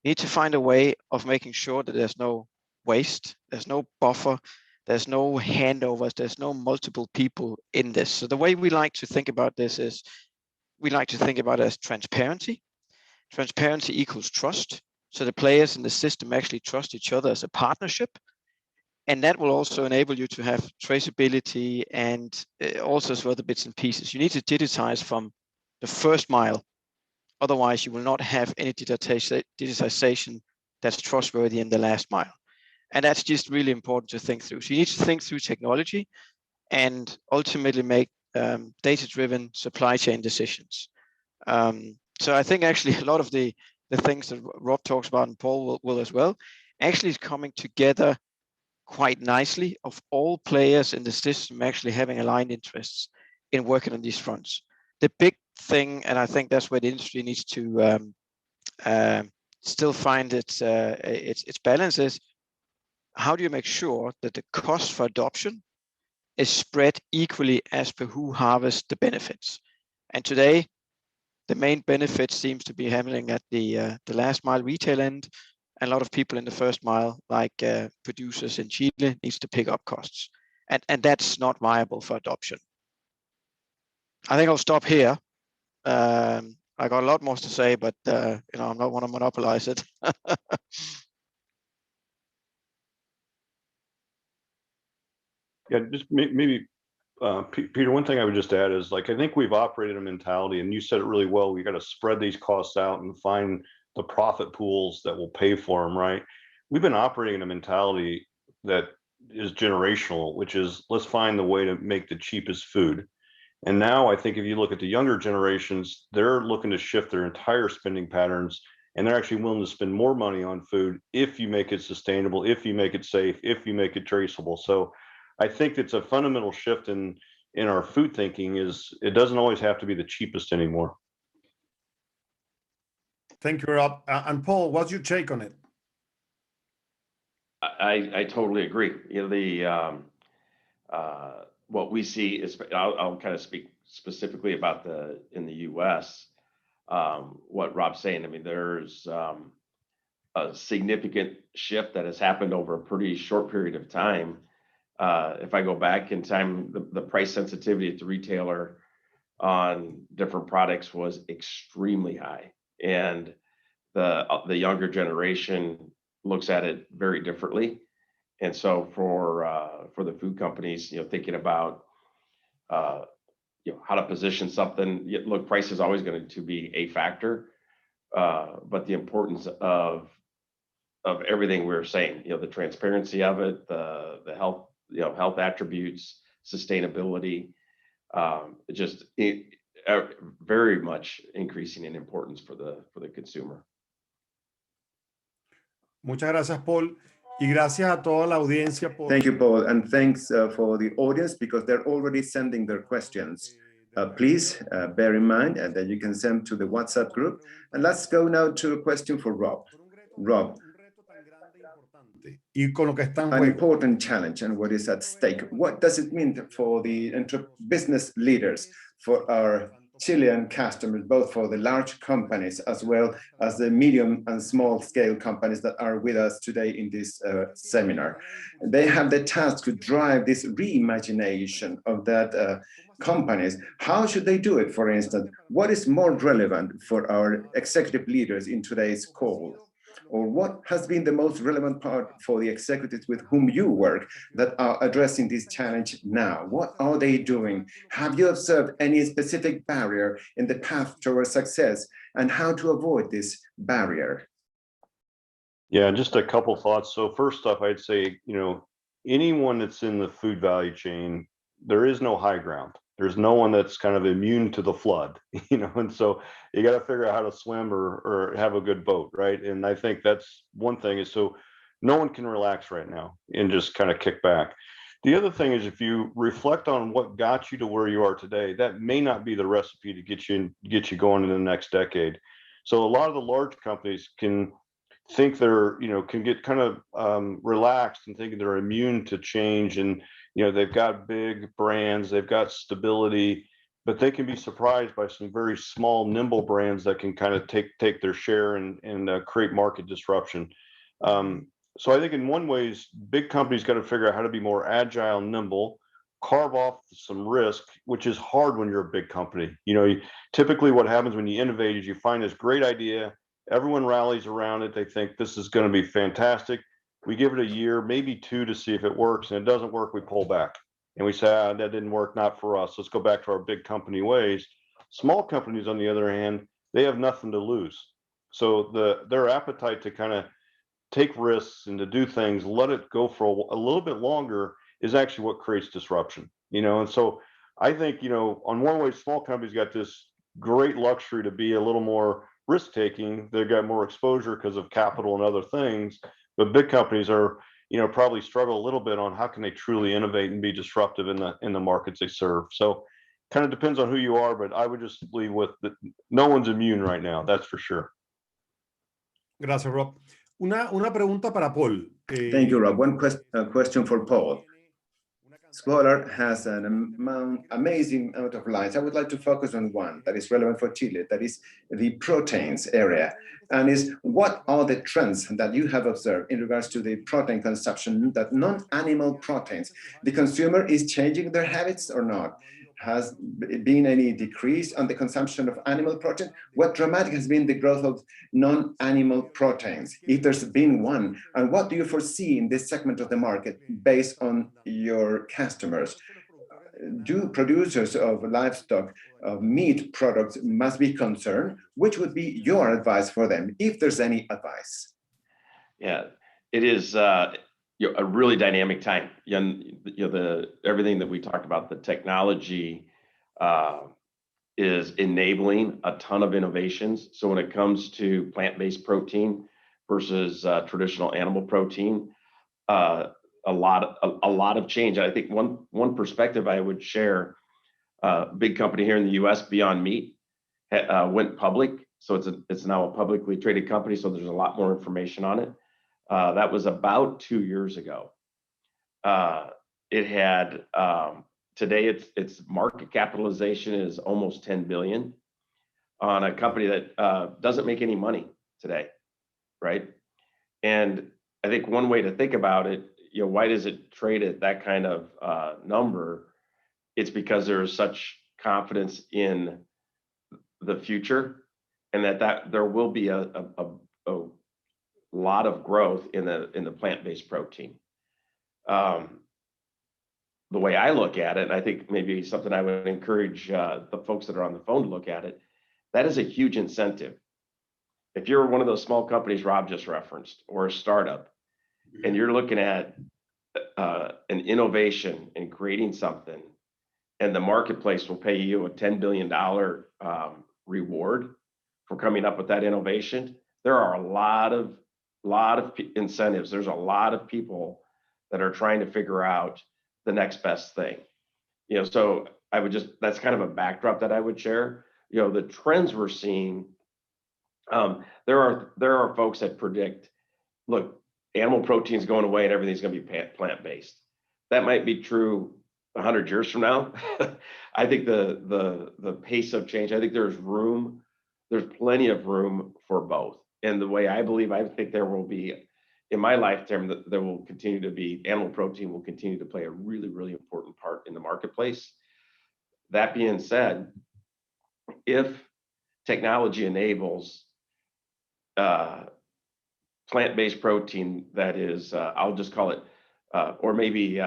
you need to find a way of making sure that there's no waste, there's no buffer, there's no handovers, there's no multiple people in this. So the way we like to think about this is we like to think about it as transparency. Transparency equals trust. So the players in the system actually trust each other as a partnership. And that will also enable you to have traceability and also some other bits and pieces. You need to digitize from the first mile. Otherwise, you will not have any digitization that's trustworthy in the last mile. And that's just really important to think through. So you need to think through technology and ultimately make data-driven supply chain decisions. So I think actually a lot of the things that Rob talks about and Paul will as well, actually is coming together quite nicely of all players in the system actually having aligned interests in working on these fronts. The big thing, and I think that's where the industry needs to still find its balance, is how do you make sure that the cost for adoption is spread equally as per who harvests the benefits? And today, the main benefit seems to be happening at the last mile retail end, and a lot of people in the first mile, like producers in Chile, needs to pick up costs, and that's not viable for adoption. I think I'll stop here. I got a lot more to say, but I'm not want to monopolize it. Yeah, just maybe, Peter, one thing I would just add is, like, I think we've operated a mentality, and you said it really well, we got to spread these costs out and find the profit pools that will pay for them, right? We've been operating in a mentality that is generational, which is let's find the way to make the cheapest food. And now I think if you look at the younger generations, they're looking to shift their entire spending patterns, and they're actually willing to spend more money on food if you make it sustainable, if you make it safe, if you make it traceable. So I think it's a fundamental shift in our food thinking, is it doesn't always have to be the cheapest anymore. Thank you, Rob. And Paul, what's your take on it? I totally agree. You know, what we see is, I'll kind of speak specifically about in the U.S. What Rob's saying. I mean, there's a significant shift that has happened over a pretty short period of time. If I go back in time, the price sensitivity at the retailer on different products was extremely high, and the younger generation looks at it very differently. And so for the food companies, you know, thinking about you know, how to position something, look, price is always going to be a factor, but the importance of everything we were saying, you know, the transparency of it, the health, you know, health attributes, sustainability, very much increasing in importance for the consumer. Muchas gracias, Paul. Y gracias a toda la audiencia por... Thank you, Paul, and thanks for the audience, because they're already sending their questions. Please bear in mind that you can send to the WhatsApp group. And let's go now to a question for Rob. Rob, y con lo que está en an juego. important challenge and what is at stake. What does it mean for the business leaders, for our Chilean customers, both for the large companies as well as the medium and small scale companies that are with us today in this seminar? They have the task to drive this reimagination of that companies. How should they do it, for instance? What is more relevant for our executive leaders in today's call? Or what has been the most relevant part for the executives with whom you work that are addressing this challenge now? What are they doing? Have you observed any specific barrier in the path towards success, and how to avoid this barrier? Yeah, just a couple thoughts. So first off, I'd say, you know, anyone that's in the food value chain, there is no high ground. There's no one that's kind of immune to the flood, you know, and so you got to figure out how to swim or have a good boat, right? And I think that's one thing, is so no one can relax right now and just kind of kick back. The other thing is, if you reflect on what got you to where you are today, that may not be the recipe to get you going in the next decade. So a lot of the large companies can think they're, you know, can get kind of relaxed and think they're immune to change, and you know, they've got big brands, they've got stability, but they can be surprised by some very small, nimble brands that can kind of take their share and create market disruption. So I think in one ways, big companies got to figure out how to be more agile, nimble, carve off some risk, which is hard when you're a big company. You know, typically what happens when you innovate is you find this great idea, everyone rallies around it, they think this is going to be fantastic. We give it a year, maybe two, to see if it works, and it doesn't work, we pull back. And we say, that didn't work, not for us. Let's go back to our big company ways. Small companies, on the other hand, they have nothing to lose. So their appetite to kind of take risks and to do things, let it go for a little bit longer, is actually what creates disruption. You know, and so I think, you know, on one way, small companies got this great luxury to be a little more risk-taking. They've got more exposure because of capital and other things. But big companies are, you know, probably struggle a little bit on how can they truly innovate and be disruptive in the markets they serve. So kind of depends on who you are, but I would just leave with that no one's immune right now, that's for sure. Gracias, Rob. Una pregunta para Paul. Thank you, Rob. One question for Paul. Scoular has an amazing amount of lines. I would like to focus on one that is relevant for Chile, that is the proteins area. And is, what are the trends that you have observed in regards to the protein consumption, that non-animal proteins, the consumer is changing their habits or not? Has been any decrease on the consumption of animal protein? What dramatic has been the growth of non-animal proteins, if there's been one? And what do you foresee in this segment of the market based on your customers? Do producers of livestock, of meat products, must be concerned? Which would be your advice for them, if there's any advice? Yeah, it is a really dynamic time. Everything that we talked about, the technology is enabling a ton of innovations. So when it comes to plant-based protein versus traditional animal protein, a lot of change. I think one perspective I would share, big company here in the U.S., Beyond Meat, went public. So it's now a publicly traded company. So there's a lot more information on it. That was about 2 years ago. It had, today its market capitalization is almost 10 billion on a company that doesn't make any money today, right? And I think one way to think about it, why does it trade at that kind of number? It's because there's such confidence in the future, and that there will be a lot of growth in the plant-based protein. The way I look at it, and I think maybe something I would encourage the folks that are on the phone to look at it, that is a huge incentive. If you're one of those small companies Rob just referenced, or a startup, and you're looking at an innovation and creating something, and the marketplace will pay you a $10 billion reward for coming up with that innovation, there are a lot of incentives. There's a lot of people that are trying to figure out the next best thing. So I would that's kind of a backdrop that I would share. The trends we're seeing, there are folks that predict, look, animal protein is going away and everything's going to be plant-based. That might be true 100 years from now. I think the pace of change, I think there's plenty of room for both. And the way I think there will be, in my lifetime, there will continue to be, animal protein will continue to play a really, really important part in the marketplace. That being said, if technology enables plant-based protein that is, I'll just call it, or maybe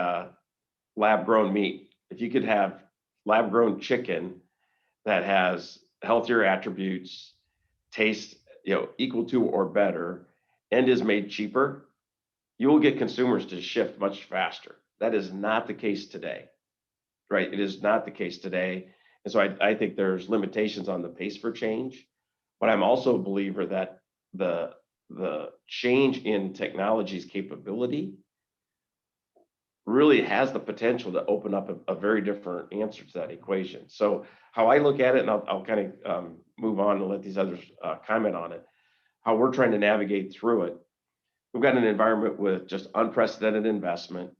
lab-grown meat. If you could have lab-grown chicken that has healthier attributes, tastes equal to or better, and is made cheaper, you will get consumers to shift much faster. That is not the case today, right? It is not the case today. And so I think there's limitations on the pace for change, but I'm also a believer that the change in technology's capability really has the potential to open up a very different answer to that equation. So how I look at it, and I'll kind of move on and let these others comment on it, how we're trying to navigate through it. We've got an environment with just unprecedented investment.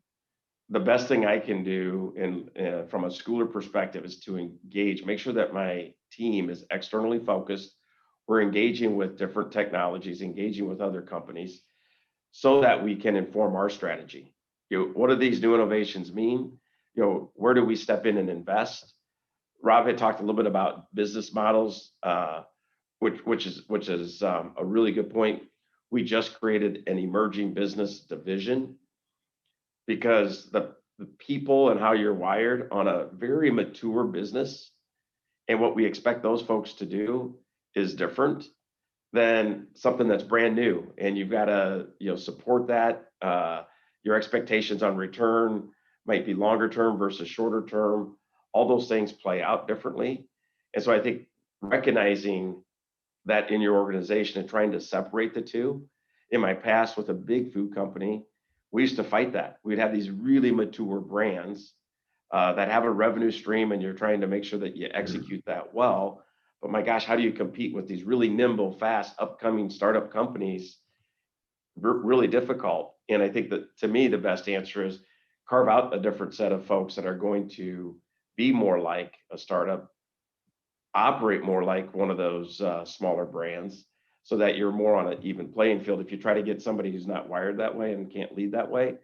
The best thing I can do from a Scoular perspective is to engage, make sure that my team is externally focused. We're engaging with different technologies, engaging with other companies, so that we can inform our strategy. What do these new innovations mean? Where do we step in and invest? Rob had talked a little bit about business models, which is a really good point. We just created an emerging business division because the people and how you're wired on a very mature business, and what we expect those folks to do is different than something that's brand new, and you've got to support that. Your expectations on return might be longer term versus shorter term. All those things play out differently. And so I think recognizing that in your organization and trying to separate the two. In my past with a big food company, we used to fight that. We'd have these really mature brands that have a revenue stream, and you're trying to make sure that you execute that well. But my gosh, how do you compete with these really nimble, fast, upcoming startup companies? Really difficult. And I think that, to me, the best answer is carve out a different set of folks that are going to be more like a startup, operate more like one of those smaller brands, so that you're more on an even playing field. If you try to get somebody who's not wired that way and can't lead that way,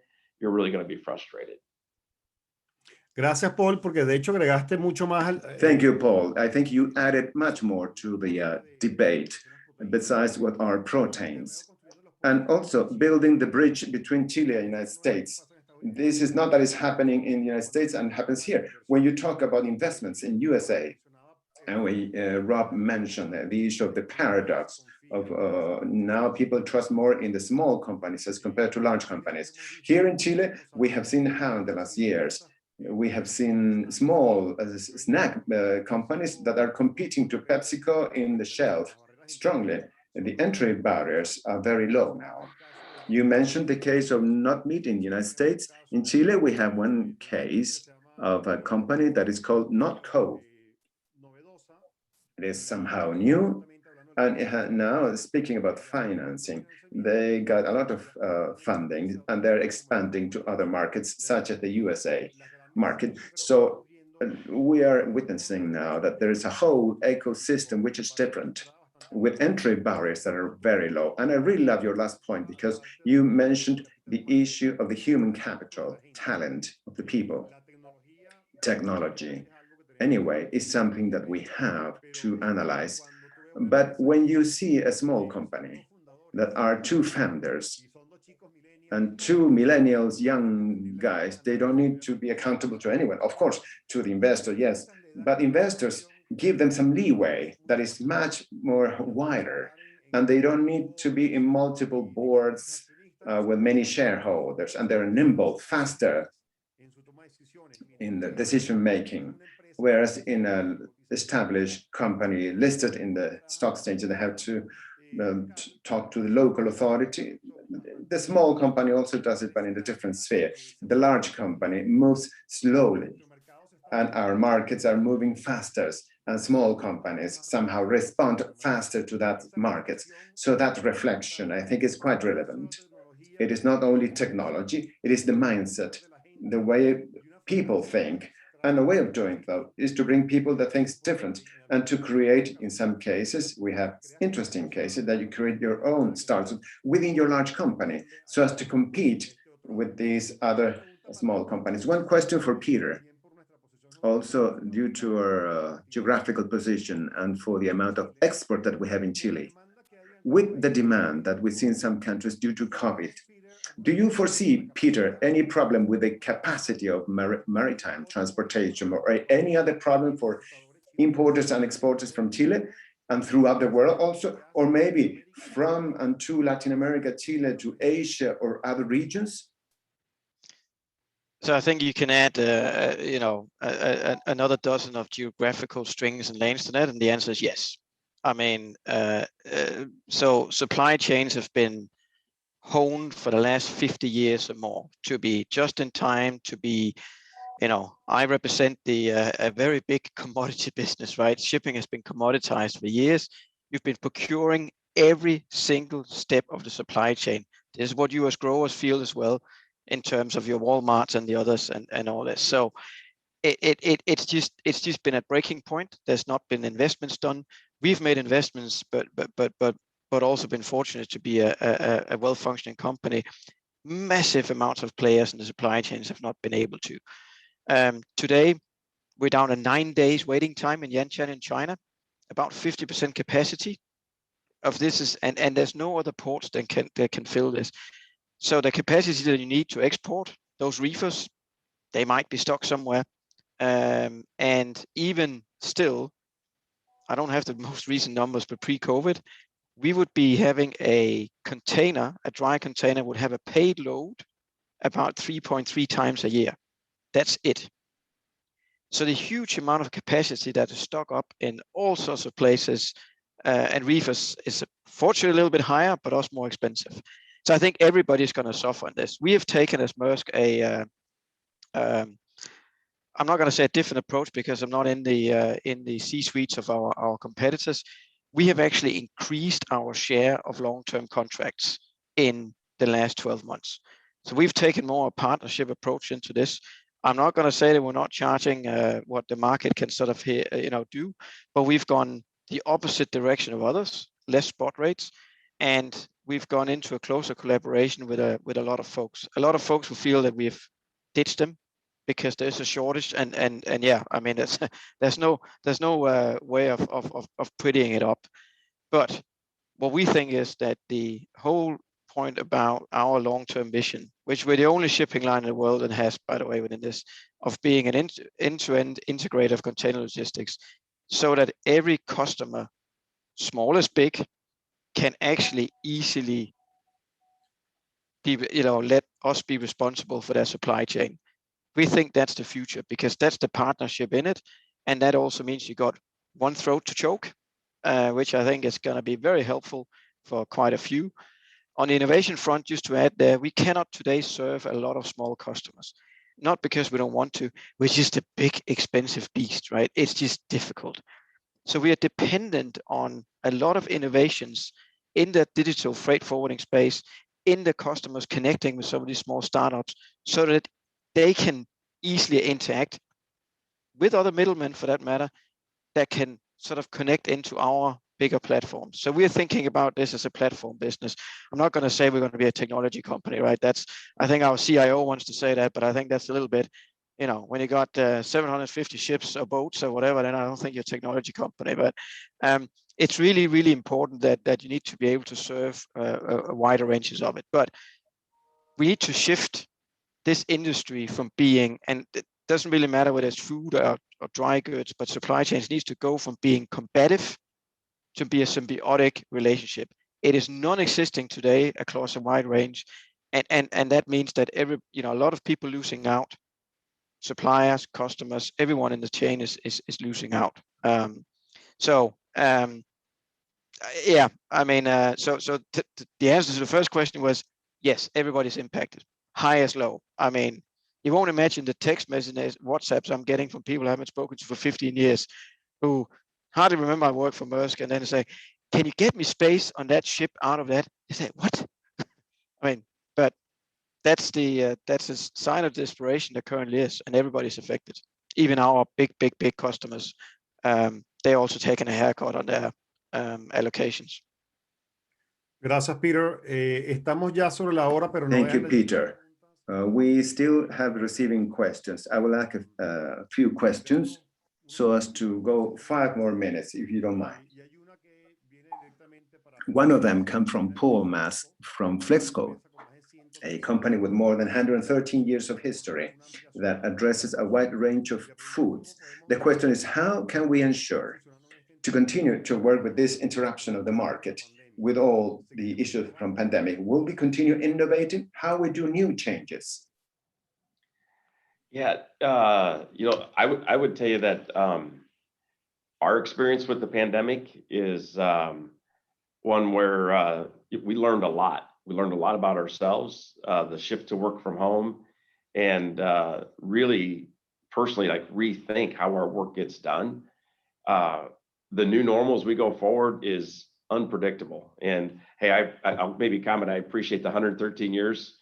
you're really going to be frustrated. Gracias, Paul, porque de hecho agregaste mucho más. Thank you, Paul. I think you added much more to the debate besides what are proteins. And also building the bridge between Chile and the United States. This is not that it's happening in the United States and happens here. When you talk about investments in USA, and Rob mentioned the issue of the paradox of now people trust more in the small companies as compared to large companies. Here in Chile, we have seen how in the last years, we have seen small snack companies that are competing to PepsiCo in the shelf strongly. And the entry barriers are very low now. You mentioned the case of not meat in the United States. In Chile, we have one case of a company that is called Not Co. It is somehow new, And now, speaking about financing, they got a lot of funding, and they're expanding to other markets, such as the USA market. So we are witnessing now that there is a whole ecosystem which is different, with entry barriers that are very low. And I really love your last point, because you mentioned the issue of the human capital, talent of the people. Technology, anyway, is something that we have to analyze. But when you see a small company that are two founders and two millennials, young guys, they don't need to be accountable to anyone. Of course, to the investor, yes, but investors give them some leeway that is much more wider, and they don't need to be in multiple boards with many shareholders, and they're nimble, faster in the decision making. Whereas in an established company listed in the stock exchange, they have to talk to the local authority. The small company also does it, but in a different sphere. The large company moves slowly, and our markets are moving faster, and small companies somehow respond faster to that market. So that reflection, I think, is quite relevant. It is not only technology, it is the mindset, the way people think. And a way of doing that is to bring people that think different, and to create, in some cases, we have interesting cases that you create your own startup within your large company, so as to compete with these other small companies. One question for Peter, also due to our geographical position and for the amount of export that we have in Chile. With the demand that we see in some countries due to COVID, do you foresee, Peter, any problem with the capacity of maritime transportation, or any other problem for importers and exporters from Chile and throughout the world also, or maybe from and to Latin America, Chile, to Asia or other regions? So I think you can add, another dozen of geographical strings and lanes to that, and the answer is yes. I mean, so supply chains have been honed for the last 50 years or more to be just in time, to be, I represent a very big commodity business, right? Shipping has been commoditized for years. You've been procuring every single step of the supply chain. This is what you as growers feel as well, in terms of your Walmarts and the others and all this. So it's just been a breaking point. There's not been investments done. We've made investments, but also been fortunate to be a well-functioning company. Massive amounts of players in the supply chains have not been able to. Today, we're down to 9 days waiting time in Yantian in China, about 50% capacity of this is, and there's no other ports that can fill this. So the capacity that you need to export those reefers, they might be stuck somewhere. And even still, I don't have the most recent numbers, but pre-COVID, we would be having a container, a dry container would have a paid load about 3.3 times a year. That's it. So the huge amount of capacity that is stuck up in all sorts of places, and reefers is fortunately a little bit higher, but also more expensive. So I think everybody's going to suffer on this. We have taken as Maersk I'm not going to say a different approach, because I'm not in the C-suites of our competitors. We have actually increased our share of long-term contracts in the last 12 months. So we've taken more a partnership approach into this. I'm not going to say that we're not charging what the market can sort of do, but we've gone the opposite direction of others, less spot rates, and we've gone into a closer collaboration with a lot of folks. A lot of folks who feel that we've ditched them because there's a shortage, and yeah, I mean there's no way of prettying it up. But what we think is that the whole point about our long-term vision, which we're the only shipping line in the world that has, by the way, within this, of being an end-to-end integrator of container logistics, so that every customer, small as big, can actually easily be, let us be responsible for their supply chain. We think that's the future, because that's the partnership in it, and that also means you got one throat to choke, which I think is going to be very helpful for quite a few. On the innovation front, just to add there, we cannot today serve a lot of small customers, not because we don't want to, we're just a big, expensive beast, right? It's just difficult. So we are dependent on a lot of innovations in the digital freight forwarding space, in the customers connecting with some of these small startups, so that they can easily interact with other middlemen, for that matter, that can sort of connect into our bigger platforms. So we're thinking about this as a platform business. I'm not going to say we're going to be a technology company, right? I think our CIO wants to say that, but I think that's a little bit, when you got 750 ships or boats or whatever, then I don't think you're a technology company. But it's really, really important that you need to be able to serve a wider ranges of it. But we need to shift this industry from being, and it doesn't really matter whether it's food or dry goods, but supply chains needs to go from being combative to be a symbiotic relationship. It is non-existing today across a wide range, and that means that a lot of people losing out, suppliers, customers, everyone in the chain is losing out. So the answer to the first question was yes, everybody's impacted, high as low. I mean, you won't imagine the text messages, WhatsApps I'm getting from people I haven't spoken to for 15 years who hardly remember I work for Maersk, and then say, can you get me space on that ship out of that? You say, what? I mean, but that's a sign of desperation that currently is, and everybody's affected. Even our big customers, they're also taking a haircut on their allocations. Gracias, Peter. Estamos ya sobre la hora, pero no. Thank you, Peter. We still have receiving questions. I will ask a few questions so as to go 5 more minutes, if you don't mind. One of them comes from Paul Maass from Flexco, a company with more than 113 years of history that addresses a wide range of foods. The question is, how can we ensure to continue to work with this interruption of the market with all the issues from pandemic? Will we continue innovating? How we do new changes? Yeah, I would tell you that our experience with the pandemic is one where we learned a lot. We learned a lot about ourselves, the shift to work from home, and really personally rethink how our work gets done. The new normal as we go forward is unpredictable. And hey, I'll maybe comment, I appreciate the 113 years.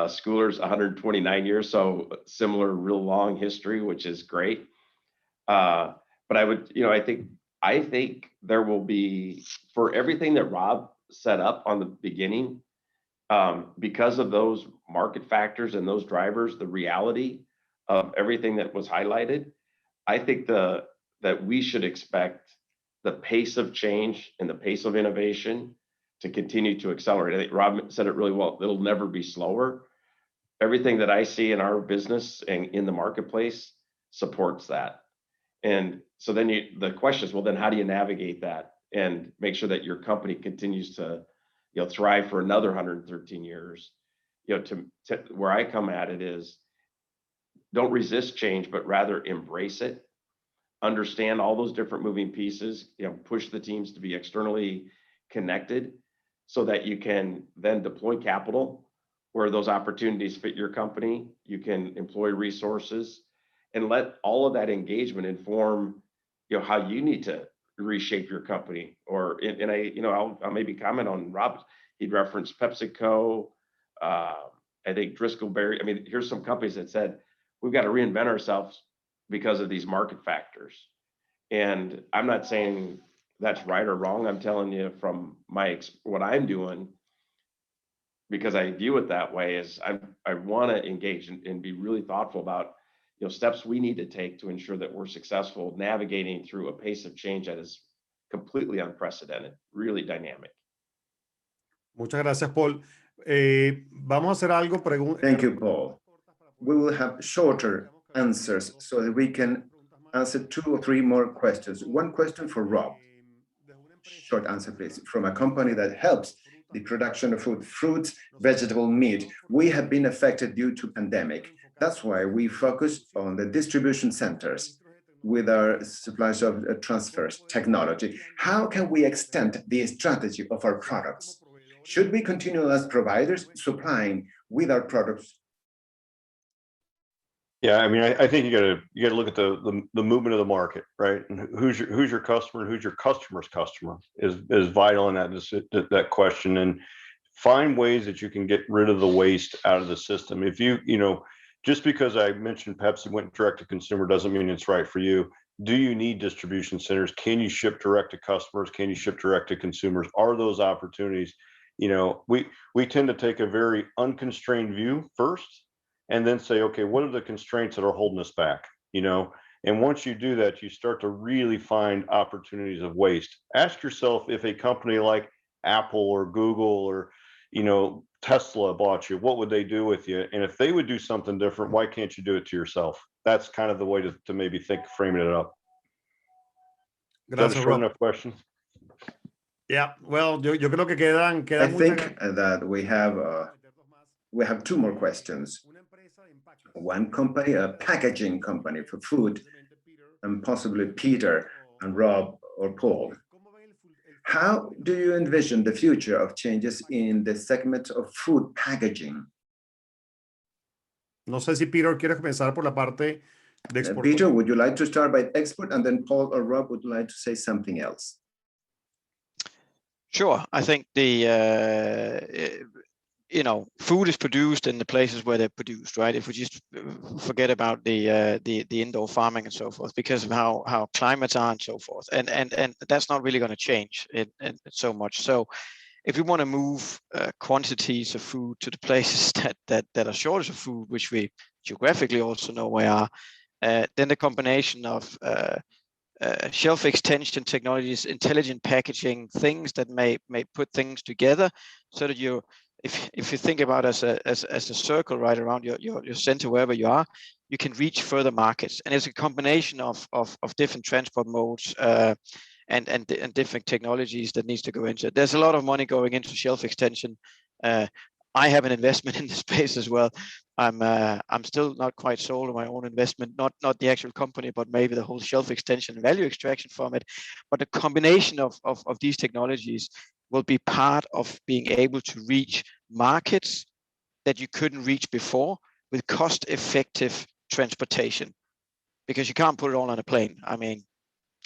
Scoular's 129 years, so similar real long history, which is great. But I think there will be, for everything that Rob set up on the beginning, because of those market factors and those drivers, the reality of everything that was highlighted, I think that we should expect the pace of change and the pace of innovation to continue to accelerate. I think Rob said it really well. It'll never be slower. Everything that I see in our business and in the marketplace supports that. And so then the question is, well, then how do you navigate that and make sure that your company continues to thrive for another 113 years? To where I come at it is, don't resist change, but rather embrace it. Understand all those different moving pieces, push the teams to be externally connected so that you can then deploy capital where those opportunities fit your company. You can employ resources and let all of that engagement inform how you need to reshape your company. I'll maybe comment on Rob. He'd referenced PepsiCo. I think Driscoll Berry. I mean, here's some companies that said we've got to reinvent ourselves because of these market factors. And I'm not saying that's right or wrong. I'm telling you from what I'm doing, because I view it that way, is I want to engage and be really thoughtful about steps we need to take to ensure that we're successful navigating through a pace of change that is completely unprecedented, really dynamic. Muchas gracias, Paul. Vamos a hacer algo. Thank you, Paul. We will have shorter answers so that we can answer 2 or 3 more questions. One question for Rob. Short answer, please. From a company that helps the production of food, fruits, vegetable, meat. We have been affected due to pandemic. That's why we focus on the distribution centers with our supplies of transfers technology. How can we extend the strategy of our products? Should we continue as providers supplying with our products Yeah, I mean, I think you gotta look at the movement of the market, right? And who's your customer and who's your customer's customer is vital in that question. And find ways that you can get rid of the waste out of the system. If you know, just because I mentioned Pepsi went direct to consumer doesn't mean it's right for you. Do you need distribution centers? Can you ship direct to customers? Can you ship direct to consumers? Are those opportunities? You know, we tend to take a very unconstrained view first, and then say, okay, what are the constraints that are holding us back? You know, and once you do that, you start to really find opportunities of waste. Ask yourself if a company like Apple or Google or, you know, Tesla bought you, what would they do with you? And if they would do something different, why can't you do it to yourself? That's kind of the way to maybe framing it up. Is that a short enough question? Yeah, well, yo creo que quedan I think that we have two more questions. One company, a packaging company for food, and possibly Peter and Rob or Paul. How do you envision the future of changes in the segment of food packaging? No sé si Peter quiere comenzar por la parte de export. Peter, would you like to start by export, and then Paul or Rob would like to say something else? Sure. I think the you know, food is produced in the places where they're produced, right? If we just forget about the indoor farming and so forth, because of how climates are and so forth, and that's not really going to change it so much. So, if we want to move quantities of food to the places that are shortage of food, which we geographically also know where are, then the combination of shelf extension technologies, intelligent packaging, things that may put things together, so that you, if you think about as a circle right around your center wherever you are, you can reach further markets. And it's a combination of different transport modes and different technologies that needs to go into it. There's a lot of money going into shelf extension. I have an investment in the space as well. I'm still not quite sold on my own investment, not the actual company, but maybe the whole shelf extension and value extraction from it. But the combination of these technologies will be part of being able to reach markets that you couldn't reach before with cost-effective transportation, because you can't put it all on a plane. I mean,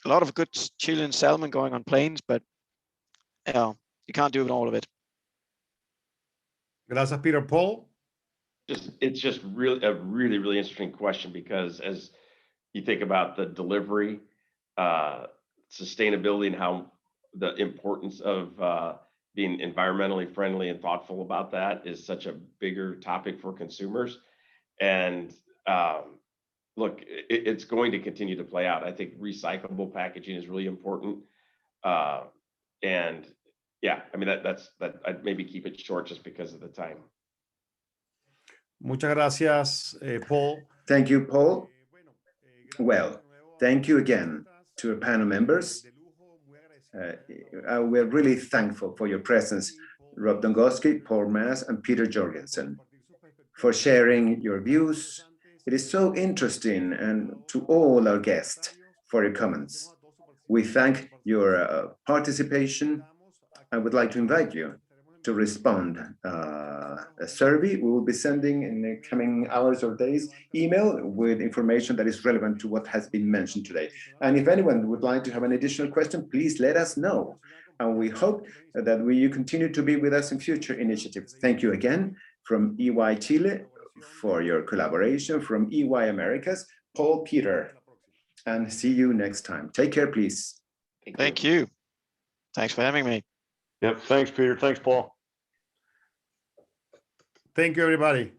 a lot of good Chilean salmon going on planes, but you know, you can't do all of it. Gracias, Peter. Paul? It's just really interesting question, because as you think about the delivery, sustainability, and how the importance of being environmentally friendly and thoughtful about that is such a bigger topic for consumers. And look, it's going to continue to play out. I think recyclable packaging is really important. And yeah, I mean, that I'd maybe keep it short just because of the time. Muchas gracias, Paul. Thank you, Paul. Well, thank you again to our panel members. We're really thankful for your presence, Rob Dongoski, Paul Maass, and Peter Jorgensen, for sharing your views. It is so interesting, and to all our guests for your comments. We thank your participation. I would like to invite you to respond a survey we will be sending in the coming hours or days, email with information that is relevant to what has been mentioned today. And if anyone would like to have an additional question, please let us know. And we hope that you continue to be with us in future initiatives. Thank you again from EY Chile for your collaboration, from EY Americas, Paul, Peter, and see you next time. Take care, please. Thank you. Thanks for having me. Yep. Thanks, Peter. Thanks, Paul. Thank you, everybody.